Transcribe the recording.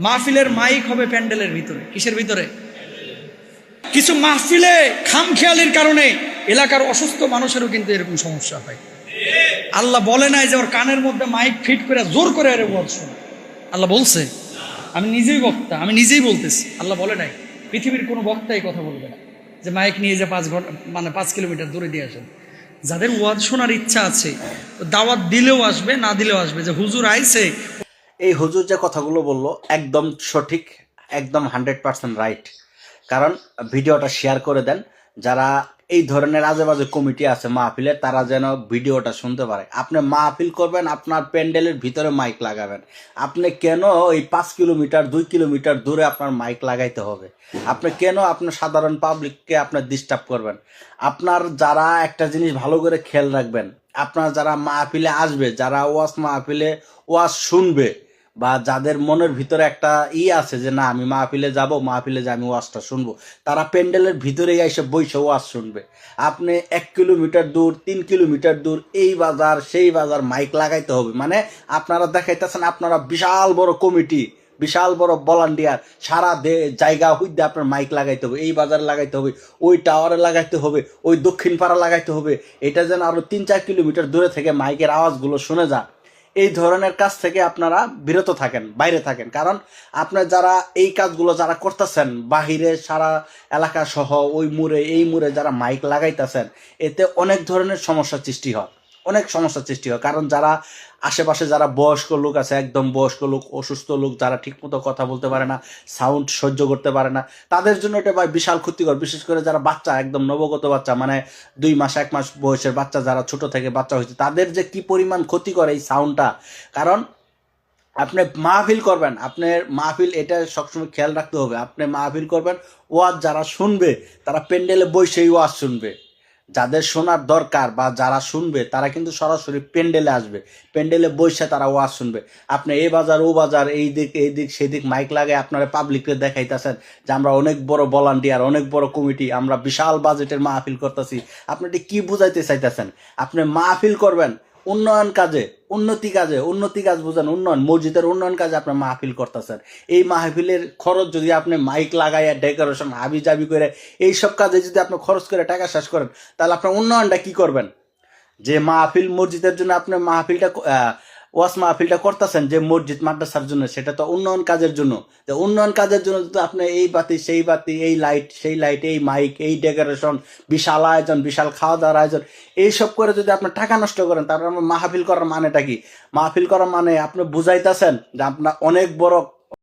মাহফিলের মাইক হবে প্যান্ডেলের ভিতরে। কিসের ভিতরে? কিছু মাহফিলে খামখেয়ালির কারণে এলাকার অসুস্থ মানুষেরও কিন্তু এরকম সমস্যা হয়। আল্লাহ বলে নাই যে ওর কানের মধ্যে মাইক ফিট করে জোর করে এর ওয়াজ শোনা। আল্লাহ বলছে, আমি নিজেই বক্তা, আমি নিজেই বলতেছি, আল্লাহ বলে নাই। পৃথিবীর কোনো বক্তাই কথা বলবে না যে মাইক নিয়ে যে 5 ঘন্টা 5 কিলোমিটার দূরে দিয়ে আসেন। যাদের ওয়াজ শোনার ইচ্ছা আছে দাওয়াত দিলেও আসবে, না দিলেও আসবে। যে হুজুর আইছে, এই হুজুর যে কথাগুলো বললো একদম সঠিক, একদম 100% রাইট। কারণ ভিডিওটা শেয়ার করে দেন, যারা এই ধরনের আজে বাজে কমিটি আছে মাহফিলের, তারা যেন ভিডিওটা শুনতে পারে। আপনি মাহফিল করবেন, আপনার প্যান্ডেলের ভিতরে মাইক লাগাবেন। আপনি কেন এই 5 কিলোমিটার 2 কিলোমিটার দূরে আপনার মাইক লাগাইতে হবে? আপনি কেন আপনার সাধারণ পাবলিককে আপনার ডিস্টার্ব করবেন? আপনার যারা একটা জিনিস ভালো করে খেয়াল রাখবেন, আপনার যারা মাহফিলে আসবে, যারা ওয়াজ মাহফিলে ওয়াজ শুনবে, বা যাদের মনের ভিতরে একটা আছে যে না আমি মাহফিলে যাব, মাহফিলে যে আমি ওয়াজটা শুনবো, তারা প্যান্ডেলের ভিতরেই এসে বইসে ওয়াজ শুনবে। আপনি 1 কিলোমিটার দূর 3 কিলোমিটার দূর এই বাজার সেই বাজার মাইক লাগাইতে হবে। মানে আপনারা দেখাইতেছেন আপনারা বিশাল বড় কমিটি, বিশাল বড় ভলান্টিয়ার, সারা জায়গা হইতে আপনার মাইক লাগাইতে হবে, এই বাজারে লাগাইতে হবে, ওই টাওয়ারে লাগাইতে হবে, ওই দক্ষিণ পাড়া লাগাইতে হবে। এটা যেন আরো 3-4 কিলোমিটার দূরে থেকে মাইকের আওয়াজগুলো শুনে যায়। এই ধরনের কাজ থেকে আপনারা বিরত থাকেন, বাইরে থাকেন। কারণ আপনার যারা এই কাজগুলো যারা করতেছেন বাহিরে, সারা এলাকা সহ ওই মুড়ে এই মুড়ে যারা মাইক লাগাইতেছেন, এতে অনেক ধরনের সমস্যার সৃষ্টি হয়, অনেক সমস্যার সৃষ্টি হয়। কারণ যারা আশেপাশে যারা বয়স্ক লোক আছে, একদম বয়স্ক লোক, অসুস্থ লোক, যারা ঠিকমতো কথা বলতে পারে না, সাউন্ড সহ্য করতে পারে না, তাদের জন্য এটা ভাই বিশাল ক্ষতিকর। বিশেষ করে যারা বাচ্চা, একদম নবগত বাচ্চা, মানে 2 মাস 1 মাস বয়সের বাচ্চা, যারা ছোট থেকে বাচ্চা হয়েছে, তাদের যে কি পরিমাণ ক্ষতি করে এই সাউন্ডটা। কারণ আপনি মাহফিল করবেন, আপনার মাহফিল এটা সবসময় খেয়াল রাখতে হবে। আপনি মাহফিল করবেন, ওয়াজ যারা শুনবে তারা প্যান্ডেলে বসেই ওয়াজ শুনবে। যাদের শোনার দরকার বা যারা শুনবে তারা কিন্তু সরাসরি প্যান্ডেলে আসবে, প্যান্ডেলে বসে তারা ওয়াজ শুনবে। আপনি এই বাজার ও বাজার, এই দিক সেই দিক মাইক লাগে আপনারা পাবলিককে দেখাইতেছেন যে আমরা অনেক বড় ভলান্টিয়ার, অনেক বড় কমিটি, আমরা বিশাল বাজেটের মাহফিল করতেছি। আপনি এটা কি বুঝাইতে চাইতেছেন? আপনি মাহফিল করবেন উন্নয়ন কাজে, উন্নতি কাজ বুঝেন, উন্নয়ন, মসজিদের উন্নয়ন কাজে আপনি মাহফিল করতেছেন। এই মাহফিলের খরচ যদি আপনি মাইক লাগাইয়া ডেকোরেশন হাবি জাবি করে এইসব কাজে যদি আপনি খরচ করে টাকা শেষ করেন, তাহলে আপনার উন্নয়নটা কি করবেন? যে মাহফিল মসজিদের জন্য আপনি মাহফিলটা ওয়াজ মাহফিলটা করতেছেন, যে মসজিদ মাদ্রাসার জন্য, সেটা তো উন্নয়ন কাজের জন্য। তো উন্নয়ন কাজের জন্য যদি আপনি এই বাতি সেই বাতি, এই লাইট সেই লাইট, এই মাইক, এই ডেকোরেশন, বিশাল আয়োজন, বিশাল খাওয়া দাওয়ার আয়োজন, এইসব করে যদি আপনি টাকা নষ্ট করেন, তারপর মাহফিল করার মানেটা কি? মাহফিল করার মানে আপনি বুঝাইতেছেন যে আপনার অনেক বড়